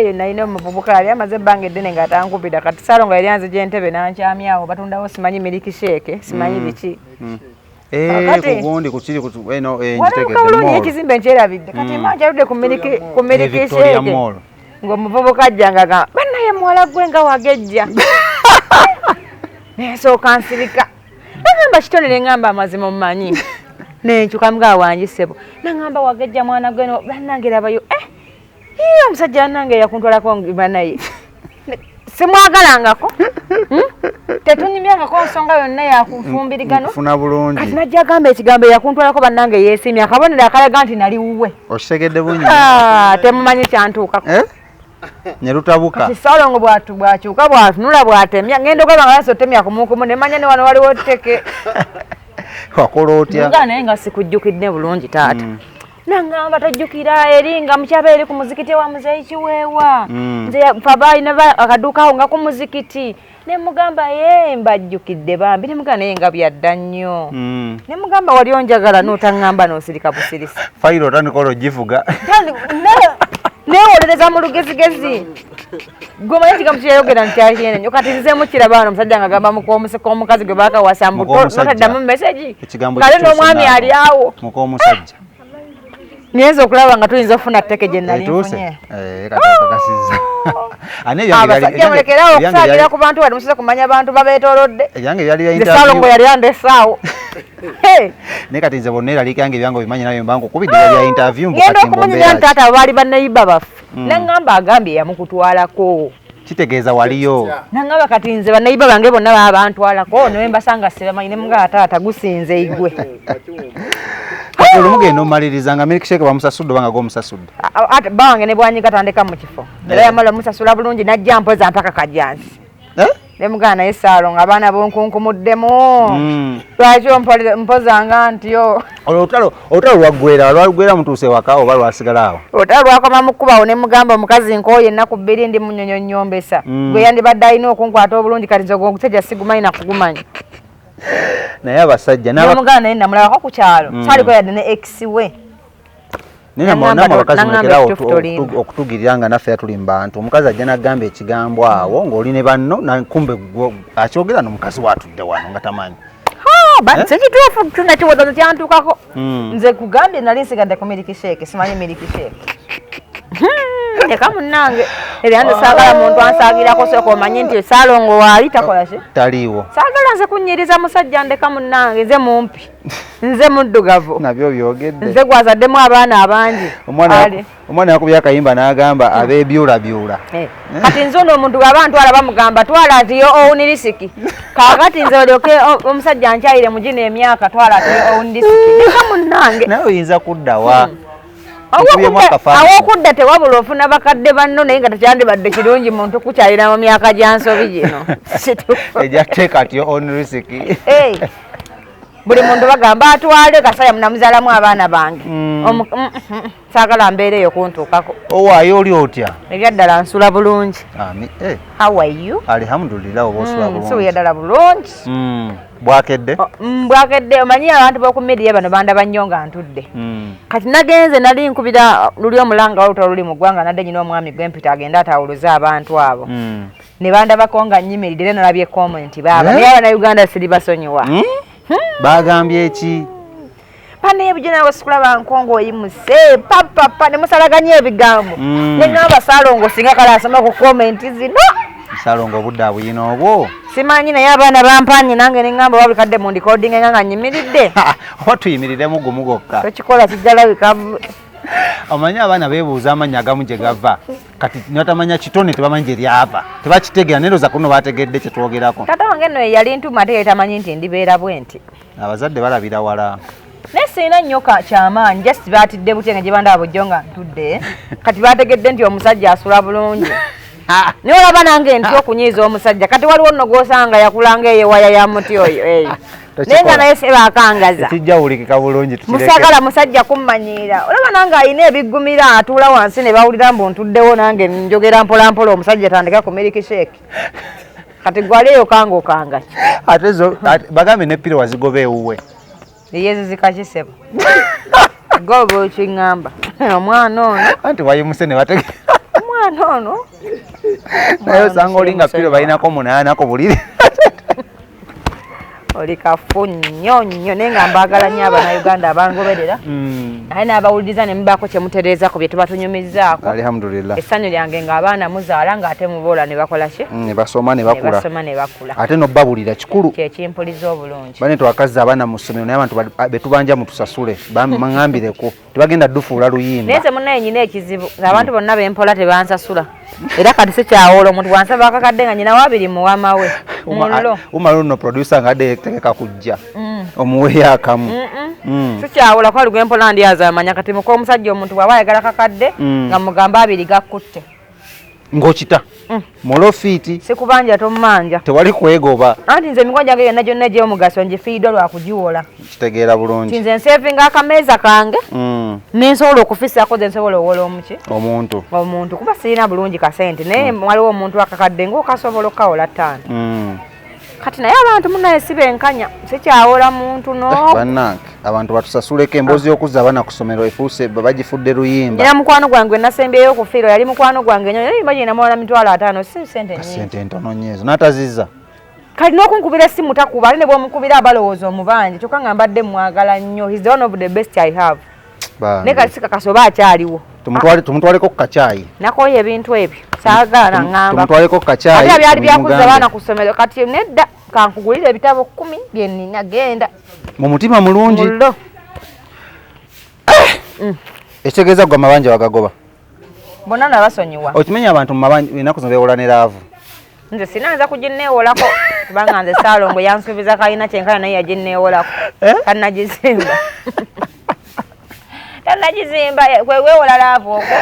Nalina omuvubuka yali amaze ebbanga eddene ng'atankubira kati Ssaalongo yali anze gy'entebe n'ankyamyawo batundawo simanyi miliki shake simanyi biki. Kugundi kuchiri waliwo ekizimbe nkyerabidde kati mbanjaludde ku miliki shake ng'omuvubuka ajjanga gamba bannaye muwala gwe nga wagejja nesooka nsirika nagamba kitone neŋŋamba amazima omumanyi nenkyuka mga wanjisebo nagamba wagejja mwana gwe bannange rabayo omusajja nange yakuntwalako banaye simwagalangako tetunyumyangako nsonga yonna yakufumbirigano funa bulungi kati najja agamba ekigambo yakuntwalako bannange yeesimya akabonero akalaga nti nali wuwe okitegedde bungi temumanyi kyantuukako ne lutabuka kati Ssaalongo bw'akyuka bw'atunula bw'atemya ngenda okulaba nga naso otemya ku muukumu ne manya ne wano waliwo tteke wakola otya nga naye nga sikujjukidde bulungi taata nangamba tojjukira eri nga mukyaba eri ku muzikiti wa muzeeyi Kiweewa nze fa balina akaduukawo nga ku muzikiti ne mugamba mbajjukidde bambi ne mugamba naye nga byadda nnyo ne mugamba wali onjagala n'otaŋŋamba n'osirika busirisi fayiro otandika olwogivuga neewolereza mu lugezigezi gwe manyi ekigambo kyeyayogera nkyakiyene nnyo kati nzemu kiraba wano omusajja nga agamba mukomuseko omukazi gwe baakawasa notaddamu mesegi kale n'omwami ali awo mukomusajja niyenza okulaba nga tuyinza okufuna tteke gye nali nfunye abasajja mulekerawo okusaagira ku bantu wali musize kumanya bantu babeetoolodde Ssaalongo yali andesaawo naye kati nze bonna eralika yange ebyange bimanyi nayo mbangu kubidira bya interview ngenda okumanyira nti taata baali bannayiba baffe nangamba agambye yamukutwalako kitegeeza waliyo nangamba kati nze bannayiba bange bonna baba bantwalako naye mbasanga sebamanyi ne mga taata gusinze igwe kati olumugenda omaliriza nga milkshake bamusasudde obanga gwomusasudde bange ne bwanyiga tandeka mu kifo era yamala omusasula bulungi najja mpoza mpaka kajansi ne mugana naye Ssaalongo abaana bonkunkumuddemu lwaki mpozanga ntyo olutalo lwaggwera mutuuse waka oba lwasigala awo olutalo lwakoma mu kkubawo ne mugamba omukazi nkooye ennaku bbiri ndi munyonyonnyombesa gwe yandibadde alina okunkwata obulungi kati nze ogusajja sigumanyi nakugumanya naye abasajja nomugana naye namulabako ku kyalo saaliko yadde ne ex we namwe abakazi mulekerawo okutugirira nga naffe yatuli mu bantu omukazi ajja nagamba ekigambo awo ng'oli ne banno kumbe akyogera n'omukazi waatudde wano nga tamanyi sekituufu tunakiwodozo kyantuukako nze kugambye nali nsigadde ku miliki shake simanyi miliki shake leka munnange ebyanze saagala muntu ansaagirako sooka omanye nti Ssaalongo waali takola ki taliiwo saagala nze kunnyiriza musajja ndeka munnange nze mumpi nze muddugavu nabyo byogedde nze gwazaddemu abaana abangi omwana yakubya akayimba n'agamba abeebyulabyula kati nze ono omuntu bw'aba ntwala bamugamba twala atiyo owuni risiki kaakati nze olyoke omusajja nkyayire mu gino emyaka twala atiyo owuni risiki leka munnange naye oyinza kuddawa awokudda tewabula ofuna bakadde banno naye nga tekyandibadde kirungi muntu kukyalira mu myaka gya nsobi gino ejatteeka atiyo owuni risiki buli muntu bagamba atwale kasaya munamuzaalamu abaana bange saagala mbeereyo kuntuukako owaayo oli otya ebyaddala nsula bulungi how are you alhamdulillah oba osula bulungi nsuuya ddala bulungi bwakedde bwakedde omanyi abantu b'oku media bano bandaba nnyo nga ntudde kati nagenze nali nkubira luli omulanga olutalo luli mu ggwanga nadde nyina omwami gwempita agenda atawuluze abantu abo ne bandabako nga nnyimiridde era nalabye komenti baaba naye abannayuganda siribasonyiwa bagambye eki banaye bujja nawe sikulaba nkongo oyimuse papapa ne musalaganya ebigambo ne ngamba Ssaalongo singa kale asoma ku komenti zino Ssaalongo obudde abuyina obwo simanyi naye abaana bampanye nange ne ngamba babikadde mu recording nga nyimiridde oba tuyimiriremu gumu gokka tokikola kijjalabika omanyi abaana beebuuza amannya agamu gye gava kati natamanya kitone tebamanyi gye lyava tebakitegera neroza kuno bategedde kye twogerako tata wange nno yali ntuma ate yetamanyi nti ndibeera bwe nti abazadde balabira wala naye sirina nnyo kyamaanyi just baatidde butenga gye bandaba bujjo nga ntudde kati bategedde nti omusajja asula bulungi naye olaba nange nti okunyiiza omusajja kati waliwo nno gw'osanga yakulanga eyewaya ya muti oyo naye nga naye sebakangaza kijjawulikika bulungi musagala musajja kummanyiira olaba nange alina ebiggumira atuula wansi ne bawulira mbu ntuddewo nange njogera mpolampola omusajja tandika ku miliki shake kati gwali eyo kanga okanga ate zo bagambe ne piro wazigoba ewuwe eyezizika kisebo goba okiŋŋamba omwana ono anti wayimuse ne bategera no naye osanga olinga piro balinako 8 nako buliri oli kafu nnyo naye nga mbaagala nnyo Abannayuganda abangoberera naye n'abawuliriza ne mubaako kye mutereezako bye tubatunyumizaako alhamdulillah essanyu lyange ng'abaana muzaala ng'ate muboola ne bakola ki ne basoma ne bakula ate n'obbabulira kikulu kyekimpuliza obulungi bane twakazza abaana mu ssomero naye abantu betubanja mutusasule baŋŋambireko tebagenda ddufuula luyimba naye nze munnaye nyina ekizibu ng'abantu bonna bempola tebansasula era kati sikyawoola omuntu bwansaba akakadde nga nyina wabiri muwama we mullo umala nno producer ng'adde tegeka kujja omuweyo akamu sikyawoola kwali gwempola ndyaza amanya kati muka omusajja omuntu bw'aba ayagala kakadde nga mugamba abiri gakutte ng'okita molofiiti sikubanja tomumanja tewali kwegoba anti nze emikono gyange yonna gyonna egy'omugaso ngifiiddwa lwakugiwola kitegeera bulungi ti nze nsevinga akameeza kange nensobola okufisako ze nsobola owola omuki omuntu kuba sirina bulungi kasente naye waliwo omuntu akakadde ngaokasobola okkawola ttaano kati naye abantu munaye sibenkanya sikyawola muntu no bannange abantu batusasuleko emboozi y'okuzza abaana ku ssomero efuuse bagifudde luyimba era mukwano gwange nasembyeyo ku fiiro yali mukwano gwange nyo yimba gye namawala $5 si sente ntono nnyo ezo n'atazizza kati n'okunkubira essimu takuba ate ne bw'omukubira abalowooza omubanja kyokka nga mbadde mwagala nnyo he's one of the best I have ne kati sikakasa oba akyaliwo tumutwaleko ku kacaayi nakoye ebintu ebyo saagala ŋŋamba tumutwaleko ku kacaayi ate byali byakuzza abaana ku ssomero kati nedda kankugulira ebitabo 10 bye nnina genda mu mutima mulungi mullo ekitegeeza gwe amabanja wagagoba bonna nabasonyiwa okimenya abantu mu mabanja ennaku zino beewola ne laavu nze sinanza kuginneewolako kubanga nze Saalongo yansuubiza kalina kyenkana naye yaginneewolako tannagizimba tannagizimba weewola laavu okwo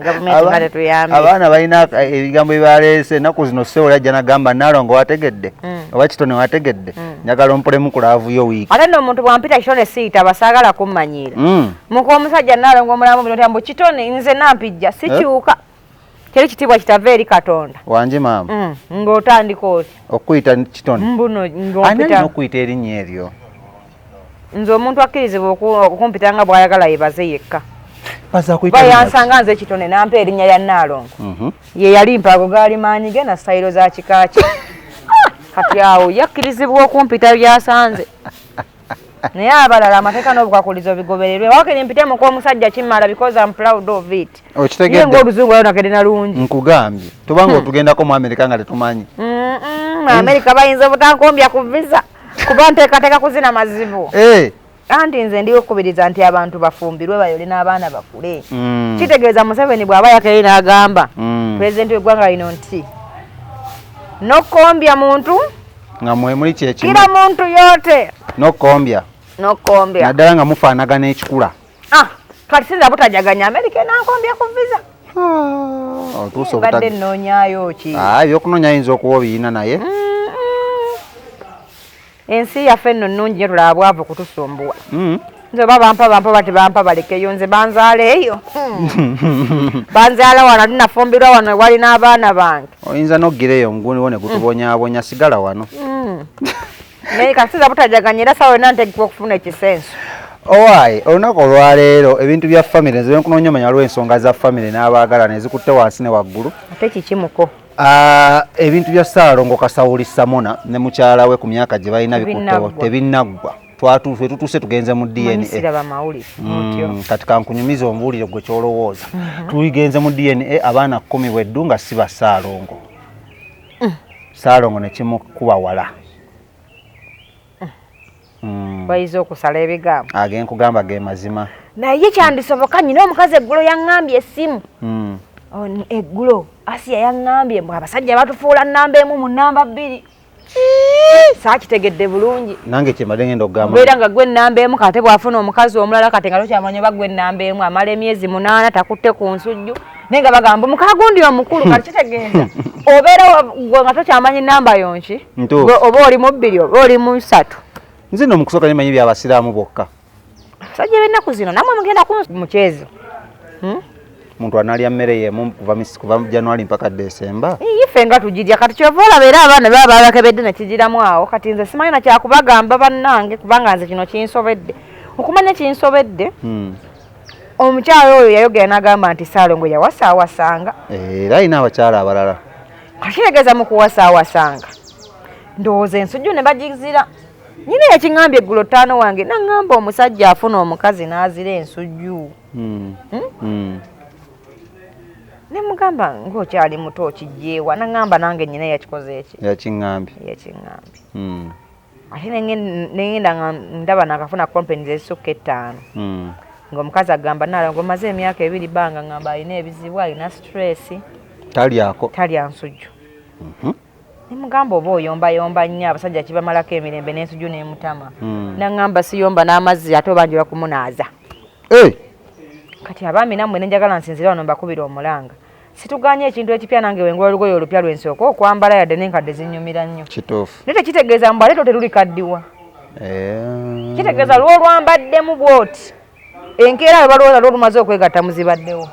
gavumenti nga tetuyambye abaana balina ebigambo byebaleese ennaku zino sewola ajja nagamba Naalongo wategedde oba Kitone wategedde njagala ompulemu ku laavu yo wiiki ate nno omuntu bwampita Kitone siita basaagala kummanyiira muka omusajja Naalongo omulamu bino tambo Kitone nze nampijja sikyuka kiri kitiibwa kitava eri Katonda wanje maama ng'otandika oti okuyita Kitone mbuno ng'opita okuyita erinnya eryo nze omuntu akkirizibwa okumpita nga bw'ayagala yebaze yekka bayansanga nze Kitone nampa erinnya lya Naalongo ye yali mpago gaali maanyi ge na sayiro za kikaaki kati awo yakkirizibwa okumpita byasanze naye abalala amateeka n'obukwakulizo bigobererwe wakiri mpitemu kw'omusajja kimmala because I'm proud of it okitegedde ng'oluzungu ayo nakere nalungi nkugambye tubanga otugendako mu Amerika nga tetumanyi Amerika bayinza obutankombya ku visa kuba nteekateeka kuzina mazibu anti nze ndi okukubiriza nti abantu bafumbirwe bayole n'abaana bakule kitegeeza Museveni bw'aba yakere n'agamba pulezidenti w'eggwanga lino nti nokombya muntu nga mwe muli kyekimu kila muntu yote nokombya naddala nga mufaanagana ekikula kati sinza butajaganya Amerika enankombya ku visa otuusa badde nnoonyaayo ki ebyokunoonya ayinza okuba obiyina naye ensi yaffe nno nnungi nyo tulaba bwavu kutusumbuwa nze oba bampa bati bampa balekeyo nze banzaala eyo banzaala wano tinafumbirwa wano wali n'abaana bange oyinza n'oggireyo muguniwo ne gutubonyaabonya sigala wano naye kasiza butajaganya era sawa yonna ntegekwa okufuna ekisenso owaayi olunaku olwaleero ebintu bya famire nze byenkunoonya omanya lw'ensonga za famire n'abaagalana ezikutte wansi ne waggulu ate kikimuko ebintu bya Saalongo Kasawuli Samona ne mukyala we ku myaka gye balina bikuttewo tebinnaggwa twatuuse tutuuse tugenze mu DNA kati kankunyumiza ombuulire gwe kyolowooza tugenze mu DNA abaana 10 bweddu nga si ba Saalongo Saalongo ne kimukuba wala bayinza okusala ebigambo agenkugamba ge mazima naye kyandisoboka nyina omukazi eggulo yaŋŋambye essimu eggulo Asiya yaŋŋambye mbw abasajja batufuula nnamba emu mu nnamba 2 saakitegedde bulungi nange kyembadde ngenda okugamba beera nga gwe ennamba emu kate bw'afuna omukazi omulala kate nga tokyamanya oba gwe ennamba emu amala emyezi 8 takutte ku nsujju naye nga bagamba mukagundi omukulu kati kitegeeza obeera gwe nga tokyamanya ennamba yonki oba oli mu 2 oba oli mu 3 nze nno mukusooka nemanyi byabasiraamu bokka sajja b'ennaku zino namwe mugenda ku mukyezo muntu analya mmere yemu kuva January mpaka December ife nga tugirya kati kyova olaba era abaana baba bakebedde nekigiramu awo kati nze simanyi na kyakubagamba bannange kubanga nze kino kinsobedde okumanya kinsobedde omukyalo oyo yayogera n'agamba nti Ssaalongo yawasaawasanga era alina abakyala abalala akitegeeza mu kuwasaawasanga ndowooza ensujju ne bagizira nyina yakiŋŋambye eggulo ttaano wange naŋŋamba omusajja afuna omukazi n'azira ensujju ne mugamba ng'okyali muto okijjeewa naŋŋamba nange nyina yakikoze eki yakiŋŋambye ate nengenda nga ndaba nakafuna kompeni zezisukka 5 ng'omukazi agamba Nnaalongo maze emyaka 2 bbanga ngamba alina ebizibu alina stress talya nsujju nemugamba oba oyombayomba nnyo abasajja kibamalako emirembe n'ensujju n'emutama naŋŋamba siyomba n'amazzi ate oba njiba kumunaaza kati abaami nammwe nenjagala nsinzira wano mbakubira omulanga situganye ekintu ekipya nange wengola olugoye olupya lwensooka okwambala yadde n'enkadde zinyumira nnyo naye tekitegeeza mbu aleeta teruli-kaddiwa kitegeeza lwolwambaddemu bwoti enkeera lwebalowooza lwolumaze okwegatta muzibaddewo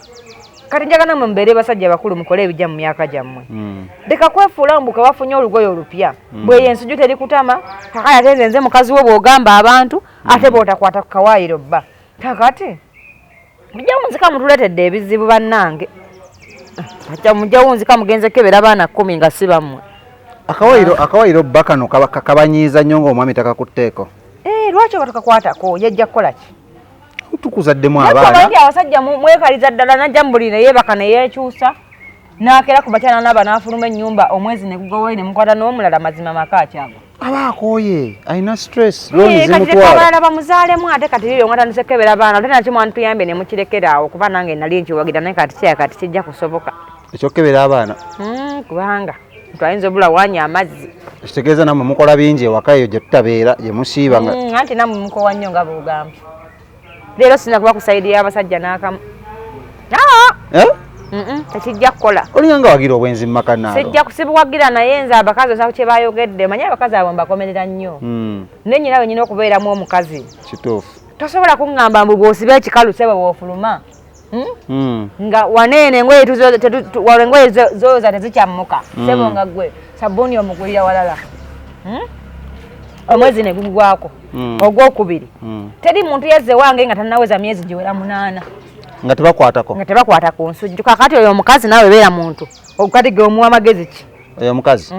kati njagala nammwe mubeere basajja bakulu mukole ebijja mu myaka gyammwe leka kwefuula mbu kabafunye olugoye olupya bweyo ensujju terikutama kakati ate nze mukazi wo bw'ogamba abantu ate bw'otakwata ku kawaayiro bba kakati mujja wunzika mutuleetedde ebizibu bannange mujja wunzika mugenze kebera abaana 10 nga si bammwe akawaayiro bba kano kabanyiiza nnyo ng'omwami takakutteeko lwaki oba tukakwatako yajja kukola ki tukuzaddemu abaana abasajja mwekaliza ddala najja mbuli neyeebaka neyeekyusa n'akeera ku bakyala n'aba n'afuluma ennyumba omwezi ne gugowayo ne mukwata n'omulala mazima maka akyago aba akooye alina stress kati abalala bamuzaalemu ate kati liyo ngatandise kebera baana ate nakyo mwantuyambye ne mukirekeraawo kuba nange nali nkiwagira naye kati kya kati kijja kusoboka ekyokebera abaana kubanga twayinza obula wanya amazzi kitegeeza nammwe mukola bingi ewaka eyo gye tutabeera gye musiiba anti nammwe mukowa nnyo nga bwogambye leero sina kuba kusaidiya abasajja n'akamu tekijja kukola olinga nga wagira obwenzi mu maka Nnaalo sijja kusibuwagira naye nze abakazi osaba kye bayogedde manye abakazi abo mbakomerera nnyo naye nyina wenyina okubeeramu omukazi kituufu tosobola kuŋŋamba mbu bw'osiba ekikalu seba bw'ofuluma nga waneene engoye zooza tezikyammuka sebo nga ggwe sabbuuni omugulira walala omwezi ne gugwako ogwokubiri teri muntu yazze wange nga tannaweza myezi giwera 8 nga tebakwata ku nsujju kakati oyo omukazi naawe beera muntu okati ge omuwa magezi ki oyo omukazi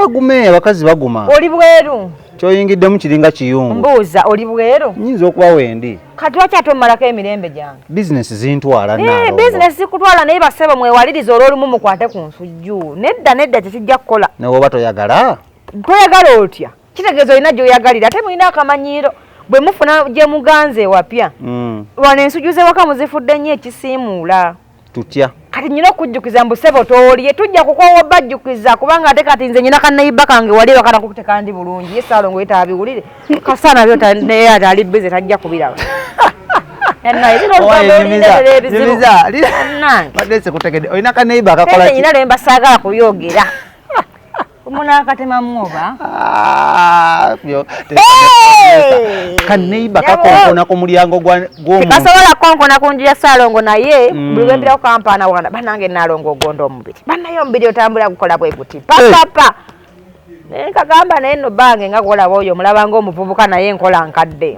agume abakazi baguma oli bweru kyoyingiddemu kiringa kiyungu mbuuza oli bweru nyinza okuba wendi kati lwaki ate omumalako emirembe gyange bizinesi zintwala Nnaalongo bizinesi zikutwala naye basebe mwewalirize olwolumu mukwate ku nsujju nedda tekijja kukola nawe oba toyagala otya kitegeeza olina gy'oyagalira ate mulina akamanyiiro bwe mufuna gye muganze wapya wano ensujju z'ewaka muzifudde nnyo ekisiimuula tutya kati nyina okujjukiza mbu ssebo toolye tujja kukoowa bajjukiza kubanga ate kati nze nyina kannayiba kange wali ewaka nakutekandi bulungi ye Ssaalongo ye taabiwulire kasaana byo naye ate ali bize tajja kubiraba olina kannayiba akakola nyina lwemba saagala kubyogera munakatemamu oba kaneiba kakonkona ku mulyango gw'omuntu kasobola konkona ku nju ya Ssaalongo naye buli lwembirawo kampaana wanda bannange Nnaalongo ogonda omubiri bannaye omubiri otambula gukola bwe guti papapa naye nkagamba naye nno bange nga kolaba oyo omulabanga omuvubuka naye nkola nkadde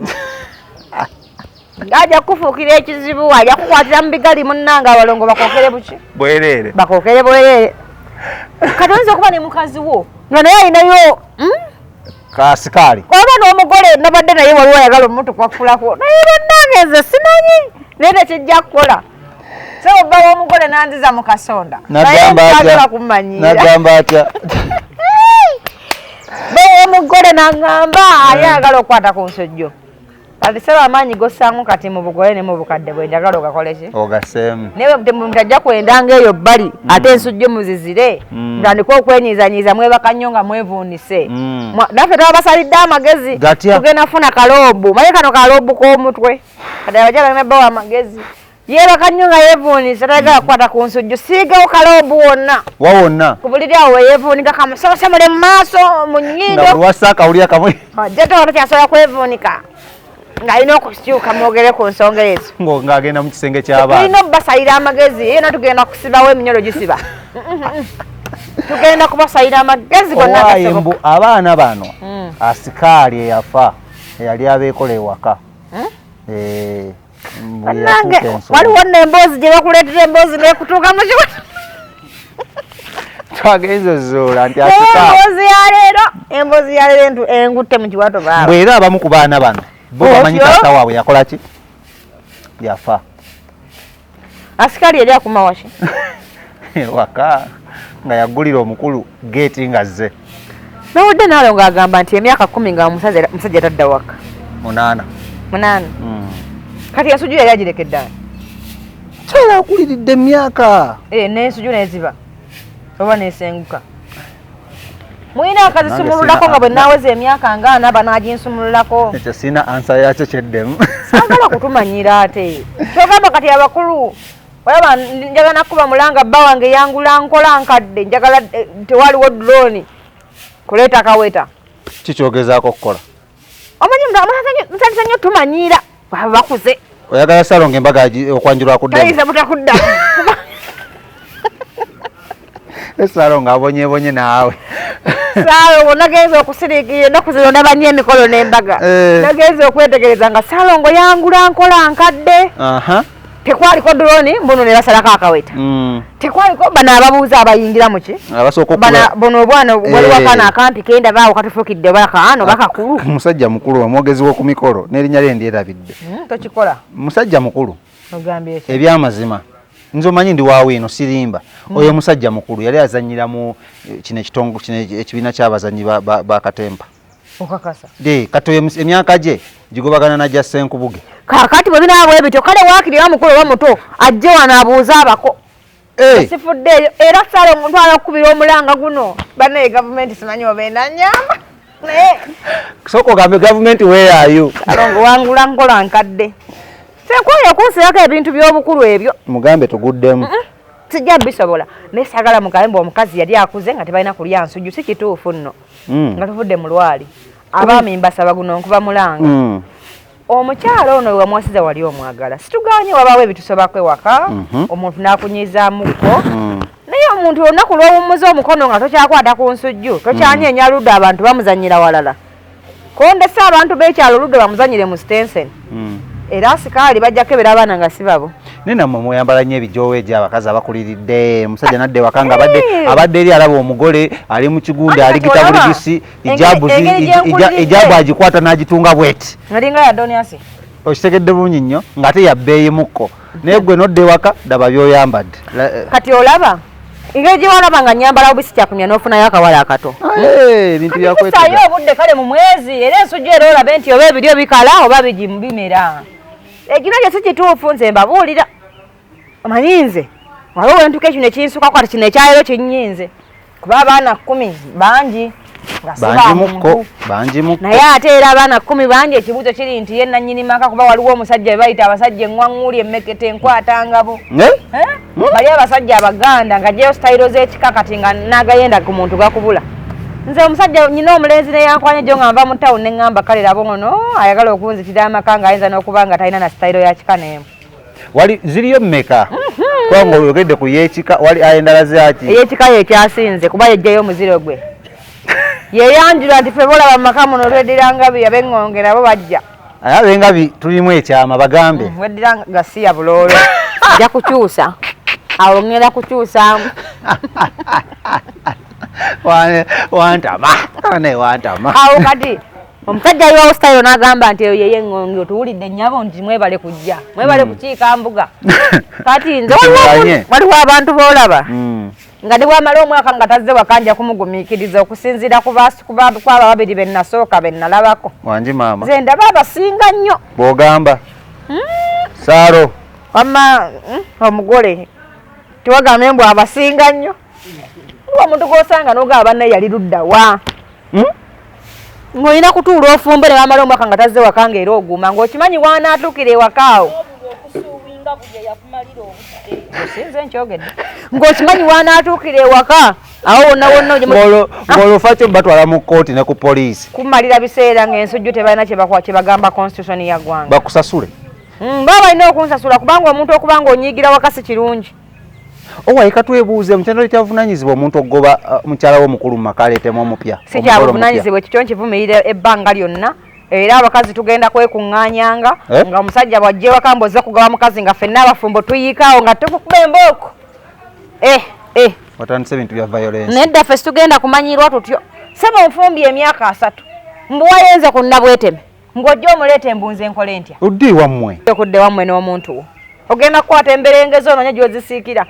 ng'ajja kufuukira ekizibu ajja kukwatira mu bigali munnange abalongo bakookere buki bwereere bakookere bwereere kati oyinza okuba ne mukazi wo nga naye alinayo kasikaali oba n'omugole nabadde naye waliwo ayagala omutukwakulako naye bannange nze simanyi naye tekijja kukola so obba w'omugole nanziza mu kasonda nayeagala kummanyiira nagamba atya w'omugole naŋŋamba ayagala okukwata ku nsujju kati seba amaanyi gossangu kati mu bugole ne mu bukadde bwe njagala ogakole ki ogaseemu naye mutajja kwendanga eyo bbali ate ensujju muzizire ntandike okwenyiizanyiiza mwebaka nnyo nga mwevuunise naffe tababasalidde amagezi tugenda funa kaloobu maye kano kaloobu k'omutwe kati abajala nebbawo amagezi yeebaka nnyo nga yeevuunisa tayagala kukwata ku nsujju siigawo kaloobu wonna wawonna ku buliri awo weyeevuunika kamusosemule mu maaso mu nnyindo nga lwasa akawulira kamwe ajja towa takyasobola kwevuunika ng'alina okukyuka mwogere ku nsonga ezo ng'agenda mu kisenge ky'abaana tulina obbasalira amagezi yena tugenda kusibawo eminyolo gisiba tugenda kubasalira amagezi owaaye mbu abaana bano asikaali eyafa eyali abeekola ewaka mbulira waliwo n'emboozi gye bakuleetera emboozi n'ekutuuka mu kibuga twagenze zuula nti emboozi ya leero engutte mu kiwato baaba bwera abamu ku baana bano bo bamanyi taata waabwe yakola ki yafa asikali yali akuma waki waka nga yaggulira omukulu geeti nga zze nawudde naalo ng'agamba nti emyaka 10 nga musajja tadda waka 8 kati ensujju yali agirekedde ani kyala akuliridde emyaka n'ensujju neziba oba nesenguka mulina akazisumululako nga bwe naaweza emyaka nga 4 banaaginsumululako ekyo sina ansa yakyo kyeddemu sagala kutumanyira ate kyogamba kati abakulu olaba njagala nakuba mulanga bba wange yangula nkola nkadde njagala tewaliwo drone kuleeta akaweta kikyogezaako okukola omanyi musanyusa nnyo tumanyira baba bakuze oyagala salonga embaga okwanjulwa kuddemu tayinza butakudda salonga abonyebonye naawe Salongo nagenze okusiriikirira ennaku zino nabanye emikolo n'embaga nagenze okwetegereza nga Salongo yangula nkola nkadde tekwaliko drone mbuno ne basalako akaweta tekwaliko bano ababuuza abayingira muki bono obwana wali wakana akampi kenda baawo katufukidde bakano bakakulu musajja mukulu omwogezi w'oku mikolo n'erinnya lye ndyerabidde tokikola musajja mukulu ogambye ebyamazima nze omanyi ndi waaweeno sirimba oyo musajja mukulu yali azannyira mu kino ekitongo kino ekibiina ky'abazannyi ba Katempa okakasa kati emyaka gye gigobagana na Jja Ssenkubuge kakati bwe binaabwe bityo kale waakirira mukulu oba muto ajje wano abuuze abako sifudde eyo era Salongo ntwala okukubira omulanga guno bannaye gavumenti simanyi oba enanyamba sooka ogambe gavumenti weeyaayo Salongo wangula nkola nkadde senkwayo kunsirako ebintu by'obukulu ebyo mugambe tuguddemu sijja bisobola naye saagala mugambe mbu omukazi yali akuze nga tebalina kulya nsujju si kituufu nno nga tuvudde mu lwali abaami mbasaba guno nkuba mulanga omukyalo ono wamwasiza wali omwagala situganye wabaawo ebitusobako ewaka omuntu n'akunyizamukko naye omuntu olunaku lw'owummuza omukono nga tokyakwata ku nsujju tokyanyeenya ludde abantu bamuzannyira walala kondese abantu b'ekyalo ludde bamuzannyire mu Stensen era asikaali bajja kebera abaana nga si babo nenammwe mweyambala nnyo ebijoowo egyo abakazi abakuliridde omusajja nadde waka nga abadde eri alaba omugole ali mu kigundi aligita buligisi ejaabu agikwata n'agitunga bweti alinga ya Doniasi okitegedde bulungi nnyo ng'ate yabbeeyi mukko naye gwe nodde ewaka daba byoyambadde kati olaba engeri gye walaba nga nyambala bubisi kyakumya n'ofunayo akawala akato ebintu byakwetega sayo obudde kale mu mwezi era ensujju era olabe nti oba ebiryo bikala oba bimera ekino kye si kituufu nze mbabuulira omanyi nze waliwo wentuka ekino ekinsukako kati kino ekyaleero kinnyinze kuba abaana 10 bangi bangi mukko naye ate era abaana 10 bangi ekibuuzo kiri nti ye nannyini maka kuba waliwo omusajja be bayita abasajja eŋŋwaŋŋuli emmekete enkwatangabo bali abasajja abaganda nga gyeyo sitayiro z'ekika kati nga naagayenda ku muntu gakubula nze omusajja nyina omulenzi neyankwanya gyo nga nva mu tawuni ne ŋŋamba kale labo ono ayagala okunzitira amaka ng'ayinza n'okuba nga talina na sitayiro ya kika n'emu wali ziriyo mmeka kubanga oyogedde ku yeekika wali endala zaki eyekika yekyasinze kuba yejjayo omuziro gwe yeyanjula nti fe bolaba mumaka muno tweddira ngabi ab'eŋŋonge nabo bajja aye ab'engabi tulimu ekyama bagambe weddira nga si ya buloolo ajja kukyusa awo ŋŋenda kukyusaamu wantama awo kati omusajja aliwawo sitayiro n'agamba nti eyo yeye eŋŋonge otuwulidde nnyabo nti mwebale kujja mwebale kukiika mbuga kati nze waliwo abantu boolaba nga ne bwamala omwaka nga tazze wakanja kumugumiikiriza okusinziira kwaba babiri be nasooka be nalabako wangi maama nze ndaba abasinga nnyo bw'ogamba saaro wamma omugole tiwagambe mbw abasinga nnyo omuntu gw'osanga n'ogaba bannaye yali luddawa ng'olina kutuula ofumbe ne bamala omwaka nga tazze waka nga era oguma ng'okimanyi wanaatuukira ewaka awo sinze nkyogedde ng'okimanyi wanaatuukira ewaka awo wonna wonna ng'olufa kyo batwala mu kkooti ne ku poliisi kumalira biseera ng'ensujju tebalina kye bagamba constitution ya ggwanga bakusasule baba balina okunsasula kubanga omuntu okuba ng'onyiigira waka si kirungi owaye katwebuuze mukyalo kyavunanyizibwa omuntu okugoba mukyala wo mukulu mu maka aleetemu omupya si kyabuvunanyizibwa ekyo nkivumirira ebbanga lyonna era abakazi tugenda kwekuŋŋaanyanga nga omusajja bw'ajja ewaka mboza kugaba mukazi nga ffenna abafumbo tuyiikaawo nga tukukuba embooko watandise ebintu bya violence nedda ffe situgenda kumanyirwa tutyo sema nfumbye emyaka 3 mbuwayenze ku nnabweteme ng'ojja omuleeta embunze enkole ntya uddi wammwe okudde wammwe n'omuntu wo ogenda kukwata emberengezo onoonya gy'ozisiikira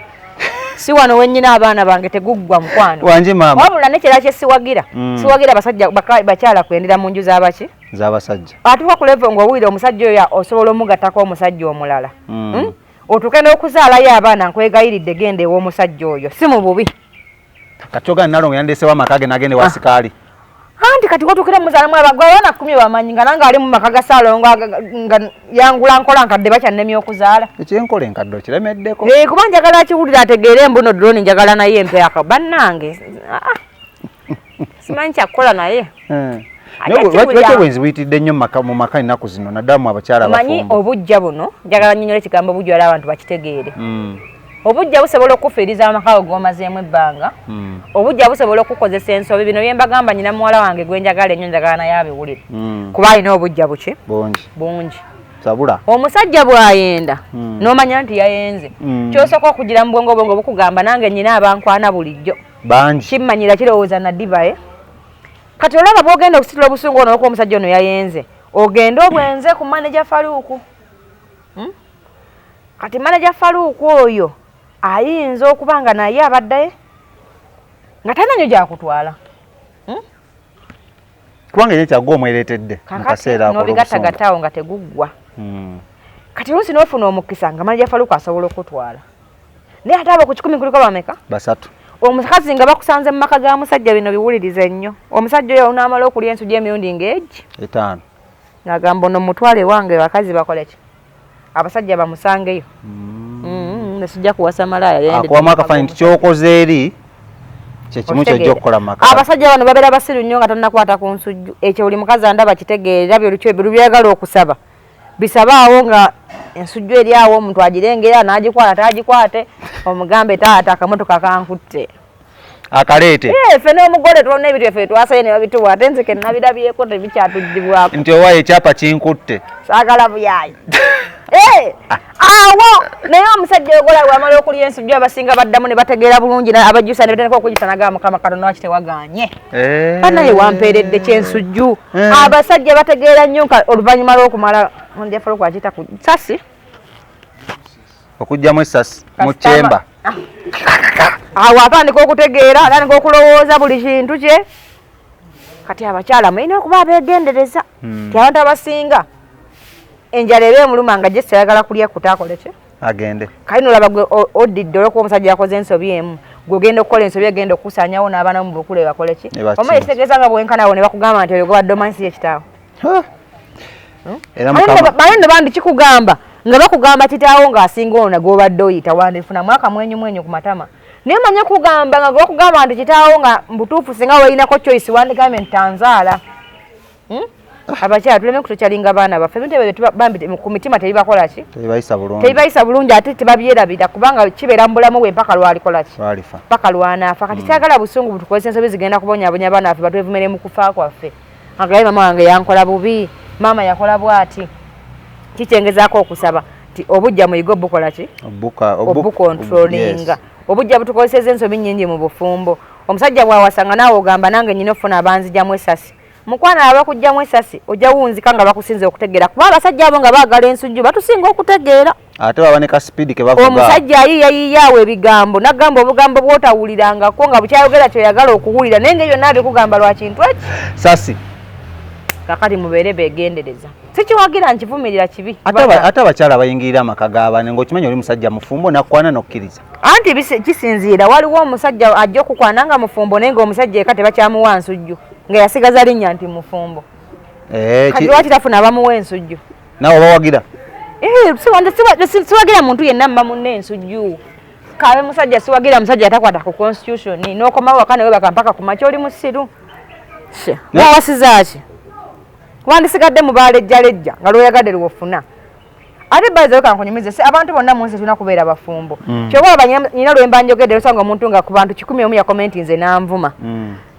si wano wennyina abaana bange teguggwa mukwano wanje maama wabula nekira kye siwagira siwagira basajja bakyala kwendera mu nju z'abaki z'abasajja atuuka ku level ng'owulira omusajja oyo osobola omugattako omusajja omulala otuuke n'okuzaalayo abaana nkwegayiridde genda ew'omusajja oyo si mu bubi kati ogani nalongo yandesewo amaka ge nagende wa sikaali anti kati watukira muzaalamu abagwawana 10 bamanyi nga nange ali mu maka ga Saalongo nga yangula nkola nkadde bakyannemye okuzaala ekyenkola enkadde okiremeddeko kuba njagala akiwulira ategeere embuno drone njagala naye empeaka bannange simanyi kyakukola naye lwaki bwenzi buyitidde nnyo mu maka ennaku zino naddamu abakyala manyi obujja buno njagala nnyonnyola ekigambo obujja wala abantu bakitegeere obujja busobola okufiiriza amaka g'omazeemu ebbanga obujja busobola okukozesa ensobi bino byembagamba nyina muwala wange gwe njagala ennyo njagala naye abiwulire kuba alina obujja buki bungi sabula omusajja bw'ayenda n'omanya nti yayenze kyosooka okugira mu bwongo bukugamba nange nyina abankwana bulijjo bangi kimmanyira kirowooza naddibaye kati olaba bw'ogenda okusitula obusungu ono olwokuba omusajja ono yayenze ogenda obwenze ku maneja Faluuku kati maneja Faluuku oyo ayinza okuba nga naye abaddaye nga tananyo gyakutwala kubanga ye kyagwa omwereetedde mukaseera n'obigattagattaawo nga teguggwa kati oluusi n'ofuna omukisa nga maneja Faluuku asobola okutwala naye ate abo ku 10 kuliko bameka 3 omukazi nga bakusanze mu maka ga musajja bino biwulirize nnyo omusajja oyo onaamala okulya ensujja emirundi ng'egi 5 ng'agamba ono mutwale wange bakazi bakole ki abasajja bamusangeyo nesijja kuwasa malaaya akuwamu akafaanyi nti kyokoze eri kyekimu kyojja okukola mu maka abasajja bano babeera basiru nnyo nga tonnakwata ku nsujju ekyo buli mukazi andaba kitegeerera byolubyagala okusaba bisabaawo nga ensujju eri awo omuntu agirengera n'agikwata tagikwate omugambe taata akamotoka kankutte akaleete ffe n'omugole tulona ebintu effe twasaye ne babituwa ate nzike nabirabyeko tebikyatuddibwako nti owaayo ekyapa kinkutte saagala buyaayi awo naye omusajja ogola wamala okulya ensujju abasinga baddamu ne bategeera bulungi abajjusa ne batandika okugisa nagaa mukama katonda waki tewaganye banaye wampeeredde kyensujju abasajja bategeera nnyo oluvannyuma lw'okumala onjafalo kwakiyita ku sasi okugjamu essasi mu kyemba awo atandika okutegeera atandika okulowooza buli kintu kye kati abakyala mulina okuba abeegendereza ti abantu abasinga enjala eba emuluma nga Jesse ayagala kulya kutakole ki agende kale nolaba gwe oddidde olwokuba omusajja yakoze ensobi emu gwe ogenda okukola ensobi agenda okukusanyawo n'abaana mu bukule bakole ki omaye ekitegeeza nga bwenkanawo ne bakugamba nti oyo gobadde omanyi si ekitaawo bale ne bandi kikugamba nga bakugamba kitaawo ng'asinga ono gobadde oyita wandifunamu akamwenyu ku matama naye manye kugamba nga bakugamba nti kitaawo nga mbutuufu singa weerinako choice wandigambe nti tanzaala abakyala tuleme kutokyalinga baana baffe ebintu ebyo bambi ku mitima tebibakola ki tebibayisa bulungi ate tebabyerabira kubanga kibeera mu bulamu bwe mpaka lwalikola ki mpaka lwanaafa kati kyagala busungu butukozesa ensobi zigenda kubonyabonya baana baffe batwevumere mu kufa kwaffe agaye mama wange yankola bubi maama yakola bwati kikyengezaako okusaba ti obujja muyiga obukola ki obukontrolinga obujja butukozeseza ensobi nnyingi mu bufumbo omusajja bwawasanga naawe ogamba nange nyina ofuna abanzijamu esasi mukwana abakujjamu esasi ojja wuunzika nga bakusinze okutegeera kuba abasajja abo nga baagala ensujju batusinga okutegeera ate baboneka sipiidi ke bavuga omusajja ayiiyayiyaawo ebigambo nagamba obugambo bw'otawulirangako nga bukyayogera kyoyagala okuwulira naye nga byonna abikuggamba lwa kintu eki sasi kakati mubeere beegendereza sikiwagira nkivumirira kibi ate abakyala bayingirira amaka g'abaana ng'okimanya oli musajja mufumbo nakukwana n'okkiriza anti kisinziira waliwo omusajja ajja okukwana nga mufumbo naye ng'omusajja eka tebakyamuwa nsujju nga yasigaza linnya nti mufumbo kati lwaki tafuna abamuwa ensujju nawe obawagira siwagira muntu yenna mma munne ensujju kabe musajja siwagira musajja atakwata ku constitution n'okomawo waka newe bakampaka ku makya oli musiru wawasizaaki wandisigadde mu baalejjalejja nga lweyagadde lwofuna ate bayizayo kankunyumize abantu bonna mu nsi tulina kubeera bafumbo kyoba nyina lwemba njogedde osanga omuntu nga ku bantu 100 yakomenti nze nanvuma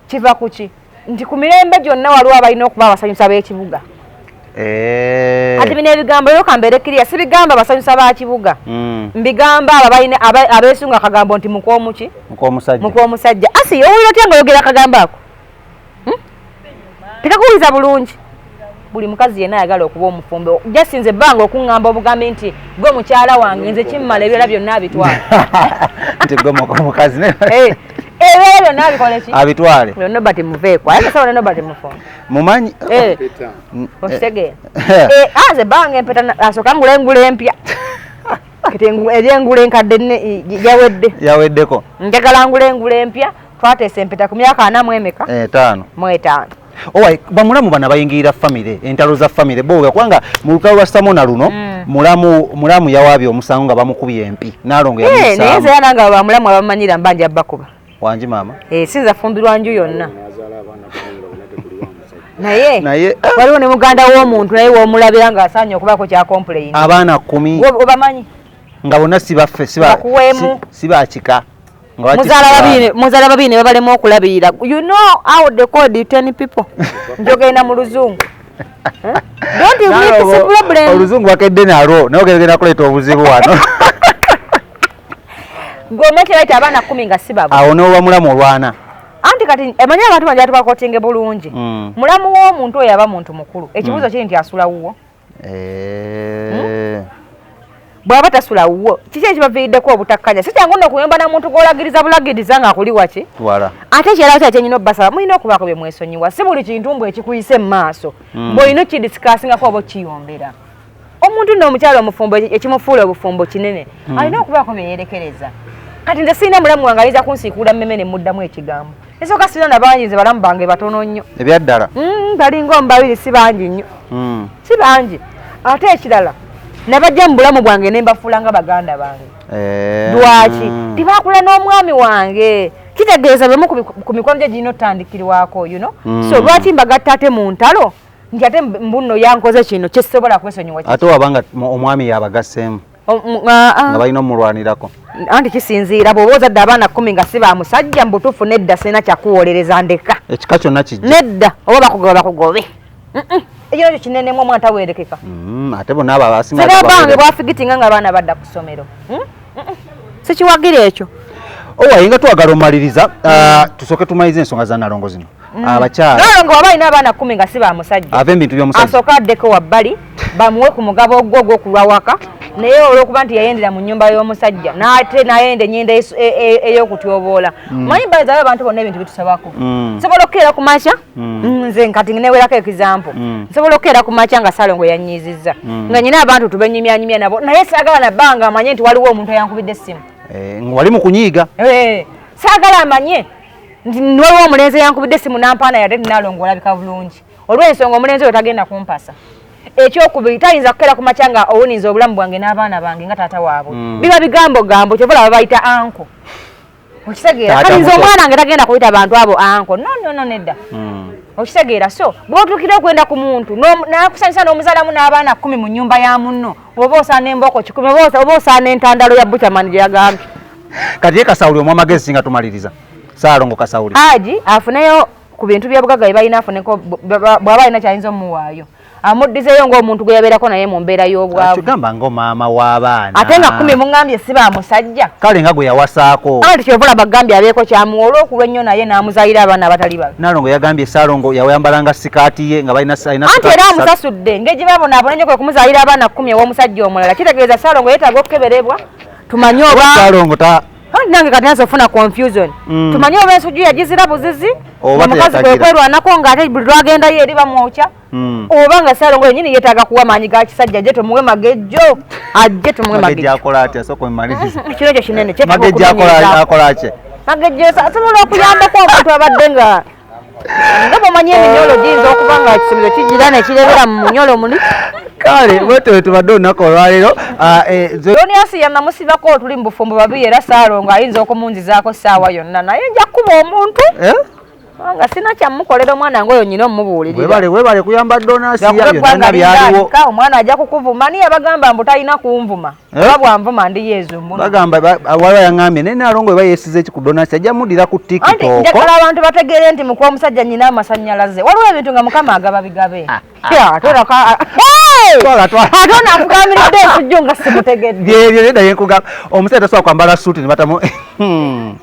kiva kuki nti ku mirembe gyonna waliwo abalina okuba abasanyusa b'ekibuga ati bino ebigambo yo kambere kiriya sibigamba abasanyusa ba kibuga mbigamba ababalina abeesunga akagambo nti mukwomusajja asi owulira otya ngaoyogera akagambo ako tekakuwuliza bulungi buli mukazi yenna ayagala okuba omufumbe jasinze ebbanga okuŋŋamba obugambe nti gwe mukyala wange nze kimmala ebirala byonna abitwala nti gwe mukazi ebirala byonna abikole ki abitwale nobati muveeko aye kasawo nobati mufumbe mumanyi okitegeera aze ebbanga empeta asooka ngula empya eryengula enkadde yaweddeko njagala ngula empya twateesa empeta ku myaka 4 mu emeka 5 owai bamulamu bana bayingirira famire entalo za famire bowe kubanga mu lutalo lwa Samona luno mulamu yawaabye omusango nga bamukubye empi nalongo yamusango naye nze yananga bamulamu abamanyira mbanja bakuba wanji mama sinza fumbirwa nju yonna naye waliwo ne muganda w'omuntu naye w'omulabira ng'asaanye okubaako kya complain abaana 10 obamanyi nga bonna sibakika muzaala babiri ne babalema okulabirira you know how they call the 10 people njogenda mu luzungu don't you make a problem oluzungu bakedde nalwo naye ogenda kuleeta obuzibu wano gwomekyeraita abaana 10 nga sibabo awo n'obamulamu olwana anti kati emanyi abantu banja tubakotinge bulungi mulamu w'omuntu oyo aba muntu mukulu ekibuuzo kiri nti asula wuwo bw'aba tasula wuwo kiki ekibaviiriddeko obutakkanya si kyangu nno okuyomba na muntu gw'olagiriza bulagiriza ng'akuli waki ate ekyerawo kya kyenyina obbasaba mulina okubaako bye mwesonyiwa si buli kintu mbwe ekikuyise mu maaso mbw'olina okkidisikasingako oba okkiyombera omuntu nno omukyalo omufumbo ekimufuula obufumbo kinene alina okubaako bye yeerekereza kati nze sirina mulamu wange ayinza kunsiikuula mmeme ne muddamu ekigambo esooka sirina nabangi nze balamu bange batono nnyo ebyaddala balinga omu babiri si bangi nnyo si bangi ate ekirala nabajja mu bulamu bwange ne mbafuula nga baganda bange lwaki tibakula n'omwami wange kitegeeza bemu ku mikono gye girina otandikirwako so lwaki mbagatta ate mu ntalo nti ate mbunno yankoze kino kyesobola kwesonyiwa ate wabanga omwami yabagasseemu nga balina omulwanirako anti kisinziira bw'oba ozadde abaana 10 nga si ba musajja mu butuufu nedda sirina kyakuwolereza ndeka ekika kyonna kijja nedda oba bakugobe ekyo nakyo kinenemu omwana tawerekeka ate bonna abo abasinga sinabange bwafigitinga nga abaana badda ku ssomero sikiwagira ekyo owayinga twagala omaliriza tusooke tumaliriza ensonga za nalongo zino abakyala nalongo waba alina abaana 10 nga si ba musajja ab'ebintu by'omusajja asooka addeko wabbali bamuwe ku mugabo gwo ogw'okulwa waka naye olwokuba nti yayendera mu nnyumba y'omusajja n'ate nayenda ennyenda ey'okutyoboola manyi balizayo abantu bonna ebintu bitusabako nsobola okukeera ku makya nze nkati newerako ekizampo nsobola okukeera ku makya nga Salongo yanyiizizza nga nyina abantu tubenyumyanyumya nabo naye saagala nabbanga amanye nti waliwo omuntu eyankubidde essimu wali mu kunyiiga saagala amanye nti waliwo omulenzi eyankubidde essimu nampaana yadde Nalongo olabika bulungi olw'ensonga omulenzi oyo tagenda kumpasa ekyokubiri tayinza kukeera ku makya nga owuniza obulamu bwange n'abaana bange nga taata waabwe biba bigambo kyobola babayita anko okitegeera kalinza omwana wange tagenda kuyita abantu abo anko no nedda okitegeera so bw'otuukira okwenda ku muntu nakusanyusa n'omuzaalamu n'abaana 10 mu nnyumba ya munno oba osaana emboko 10 oba osaana entandalo ya butamani gye yagambye kati ye Kasawuli omw amagezi singa tumaliriza Salongo Kasawuli aji afuneyo ku bintu by'obugagga bye balina afuneko bw'aba alina kyayinza omuwaayo amuddizeyo ng'omuntu gwe yabeerako naye mu mbeera y'obwavu kigamba ng'omaama w'abaana ate nga 10 muŋŋambye si ba musajja kale nga gwe yawasaako anti kyovola bagambye abeeko kyamuwa olw'okulwa ennyo naye n'amuzaalira abaana abatali babe Nalongo yagambye Salongo yawambalanga sikaati ye nga balina anti era amusasudde ng'egye babonaabona ennyo kwe kumuzaalira abaana 10 ew'omusajja omulala kitegeeza Salongo yeetaaga okukeberebwa tumanye oba Salongo nange kati nazo ofuna confusion tumanye oba ensujju yagizira buzizi omukazi kwe kwerwanako ng'ate buli lwagendayo eri bamwokya oba nga Salongo yennyini yeetaaga kuwa maanyi ga kisajja ajje tumuwe magejjo ajje tumuwe magejjo akola atya sooka omumaliriza kino ekyo kinene magejjo akola ki magejjo asobola okuyambako omuntu abadde nga bw'omanyi eminyolo giyinza okuba nga ekisomero kigira nekirebera mu munyolo muli kale bwetwe tubadde olunaku olwaleero Doniasi yanamusibako otuli mu bufumbo babiri era Salongo ayinza okumunzizaako ssaawa yonna naye nja kuba omuntu nga sina kyamukolera omwana ngoyo nyina omubuulirira webale kuyamba donasiya byonna byaliwo omwana ajja kukuvuma niye bagamba mbu talina kunvuma oba bwanvuma ndi yeezo mbuno bagamba waliwo yaŋŋambye naye Nalongo eba yeesize ki ku donasiya ajja mudira ku tiktok njagala abantu bategeere nti mukuwa omusajja nyina amasannyalaze waliwo ebintu nga mukama agaba bigabe ate onakugamiridde ensujju nga simutegedde byebyo nedda yenkugamba omusajja tasobola kwambala suuti ne batamu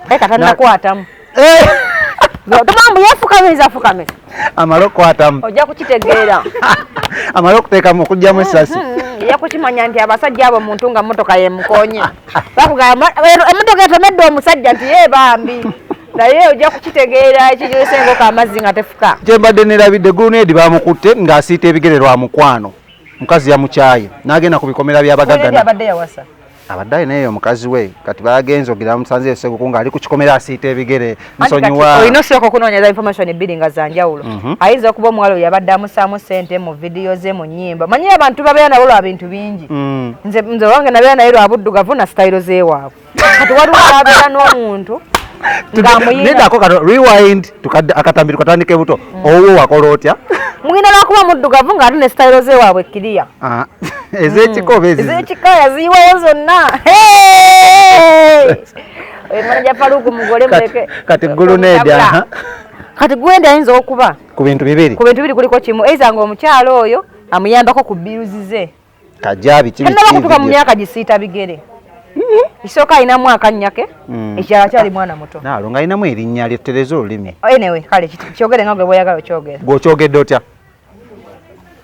katanakwatamu tumambu yafukamiza afukamiza amala okukwatamu ojja kukitegeera amala okuteekamu okugyamu essasi ejja kukimanya nti abasajja abo muntu nga motoka yemukonye bakugamba emotoka etomedde omusajja nti yebambi naye ojja kukitegeera ekijulisengoko amazzi nga tefuka kyembadde nerabidde Gulunedi bamukutte ng'asiita ebigere lwa mukwano mukazi yamukyaye n'agenda ku bikomera by'abagaggana abadde yawasa abadde alinayo omukazi we kati bagenze ogira musanze esekuku ng'ali ku kikomera asiita ebigere nsonyiwa olina osooka okunoonyeza information ebbiri nga zanjawulo ayinza okuba omuwala oyo yabadde amusaamu ssente mu vidiyo ze mu nnyimba manyi abantu babeera nabo lwa bintu bingi nze wange nabeera naye lwa buddugavu na sitayiro zeewaabwe kati waliwo abeera n'omuntu nedako kano rewind akatambi tukatandike buto owo wakola otya mugenda lwakuba muddugavu ng'ate ne sitayiro zeewaabwe kiriya ez'ekikobe ez'ekikaya ziyiwayo zonna manaja Faruku mugole muleke kati Gulunedi kati Gulunedi ayinza okuba ku bintu bibiri kuliko kimu eiza ng'omukyalo oyo amuyambako ku biruzi ze kajabi kutuka mu myaka gisiita bigere isooka alina mwaka nnyake ekirala kyali mwana muto Nalongo alinamu erinnya lyettereza olulimi anyway kale kyogere nga gwe bw'oyagala okyogere gw'okyogedde otya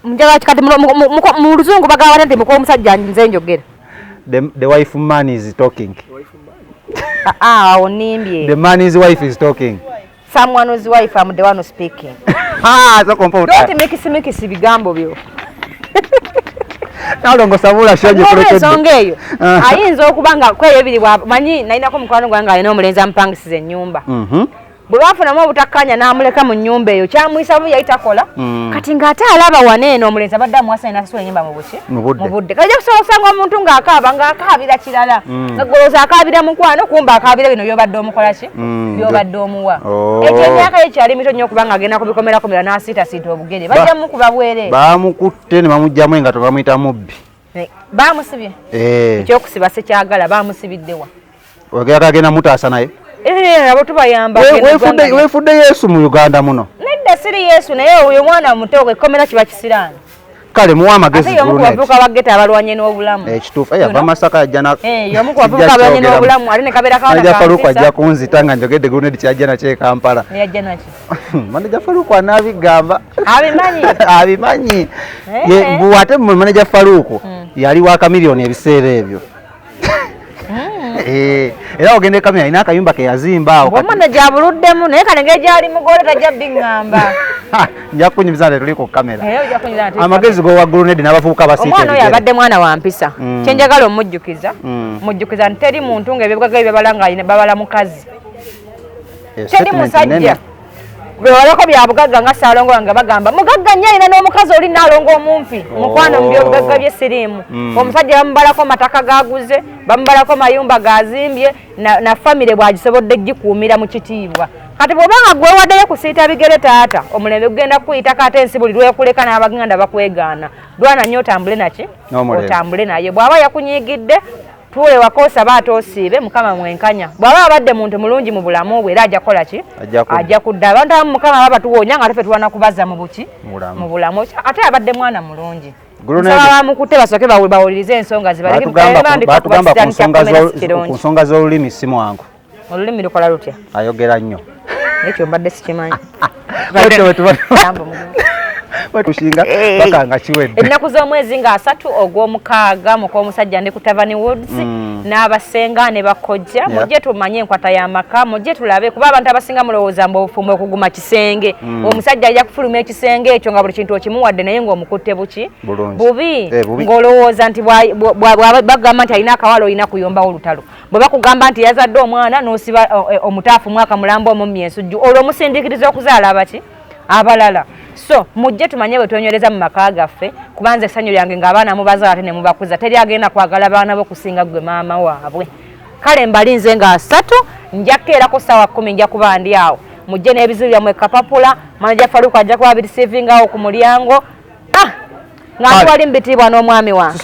njagala kati mu luzungu bagamba nti mukuwa omusajja nze njogere the wife man is talking onimbye the man's wife is talking someone whose wife I'm the one speaking so compound don't mix bigambo byo Nalongo sabula shoje kulekedde ensonga eyo ayinza okuba nga kweyo ebiri manyi nalinako mukwano gwange alina omulenzi amupangisiza ennyumba bwe bafunamu obutakkanya n'amuleka mu nnyumba eyo kyamuyisa bubi yali takola kati ng'ate alaba waneeno omulenzi abadde amuwasa n'asasula ennyumba mu budde kajja kusobola osanga omuntu ng'akaabira kirala nga golooza akaabira mukwano kumba akaabira bino by'obadde omukola ki by'obadde omuwa ekyo emyaka ye kyali mito nnyo okuba ng'agenda kubikomerako mira n'asiitasiita obugere bajja mukuba bwereere baamukutte ne bamuggyamu engato bamuyita mubbi baamusibye ekyokusiba sikyagala baamusibiddewa ogera kagenda mutaasa naye abo tubayamba weefudde Yesu mu Uganda muno nedda siri Yesu naye oyo mwana muto ekomera kiba kisiraani kale muwa amagezi omu ku bavubuka bageta abalwanye n'obulamu ekituufu yava Masaka yajja omu ku bavubuka abalwanye n'obulamu ali ne kabeera Manaja Faruku ajja kunzita nga njogedde Gulunedi kyajja nakyo e Kampala yajja naki Manaja Faruku anaabigamba abimanyi ate Manaja Faruku yali wa kamiliyoni ebiseera ebyo era ogenda ekamera alina akayumba ke yazimba awo omwana gyabuluddemu naye kale ng'egyali mugole tajja biŋŋamba nja kukunyumiza nti tuli ku kamera amagezi g'owa Gulunedi n'abavubuka basiita omwana oyo abadde mwana wa mpisa kyenjagala omujjukiza mujjukiza nti teri muntu ng'ebibugaga byebabala nga babala mukazi teri musajja bwewalako byabugagga nga Ssaalongo wange bagamba mugagga nnyo alina n'omukazi oli Nalongo omumpi mukwano mu byobugagga by'essiriimu omusajja bamubalako mataka gaguze bamubalako mayumba gazimbye na famire bwagisobodde gikuumira mu kitiibwa kati bw'obanga gwewaddeyo kusiita bigere taata omulembe gugenda kukuyitako ate ensi buli lwekuleka n'abaganda bakwegaana lwana nnyo otambule naki otambule naye bw'aba yakunyiigidde tuule waka osaba ate osiibe Mukama mwenkanya bw'aba abadde muntu mulungi mu bulamu bwe era ajja kukola ki ajja kudda abantu abamu Mukama baba batuwoonya nga tufe tulwana kubaza mu buki mu bulamu ate abadde mwana mulungi nsaba bamukutte basooke bawulirize ensonga zibatugamba ku nsonga z'olulimi si mwangu olulimi lukola lutya ayogera nnyo ekyo mbadde sikimanyi wetushinga paka nga kiwedde ennaku z'omwezi nga 3 ogw'omukaaga muk'omusajja ndi ku Tavani Woods n'abasenga ne bakojja mujje tumanye enkwata y'amaka mujje tulabe kuba abantu abasinga mulowooza mbu obufumbo okuguma kisenge omusajja ajja kufuluma ekisenge ekyo nga buli kintu okimuwadde naye ng'omukutte buki bubi ng'olowooza nti bagamba nti alina akawala olina kuyombawo olutalo bwe bakugamba nti yazadde omwana n'osiba omutaafu mwaka mulamba omumya ensujju olwo omusindiikiriza okuzaala abaki abalala so mujje tumanye bwe twonywereza mu maka gaffe kubanza essanyu lyange ng'abaana mubazaala ate ne mubakuza teri agenda kwagala baana bo kusinga gwe maama waabwe kale mbalinze nga 3 njakkeerako ssaawa 10 nja kuba ndi awo mujje n'ebizibu byammwe kapapula manager Faruku ajja kuba bireceiving awo ku mulyango nga wali mbitibwa n'omwami wange.